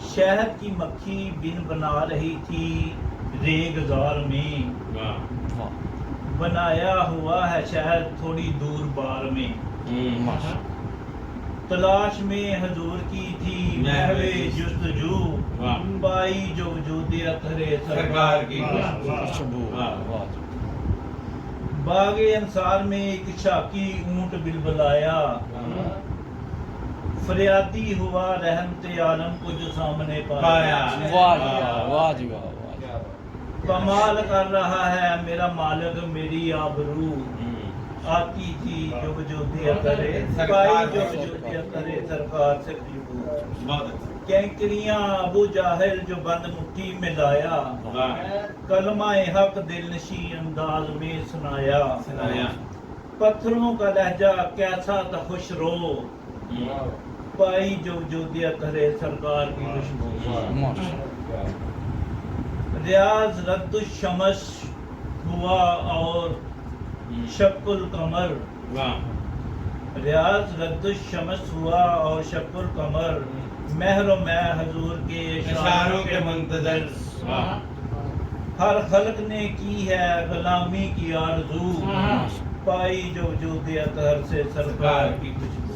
शहद की मक्खी बिन बना रही थी रेगजार में, बनाया हुआ है शहद थोड़ी दूर बार में। तलाश में हजूर की थी महवे जुस्तजू, पाई जो वजूद अतहरे सरकार की खुशबू। बागे अंसार में एक शाकी ऊंट बिलबलाया, फरियादी हुआ रहमते आलम को जो सामने पाया। वाह जी वाह। कमाल कर रहा है मेरा मालिक मेरी आबरू, आती थी जो वजूदिया करे पाई जो वजूदिया करे सरकार से खुशबू। कैंकरियां अबू जाहिल जो बंद मुट्ठी में लाया, कलमाए हक दिल नशी अंदाज में सुनाया। पत्थरों का लहजा कैसा था खुश रो, पाई जो वजूदिया करे सरकार की खुशबू। रियाज रद्दुश शमस हुआ और शक्कुल कमर, रियाज रद्दुश शमस हुआ और शक्कुल कमर, महरो मैं हजूर के इशारों के मुंतज़र। हर खल्क ने की है गुलामी की आरज़ू, पाई जो वजूद अतहर से सरकार की खुशबू।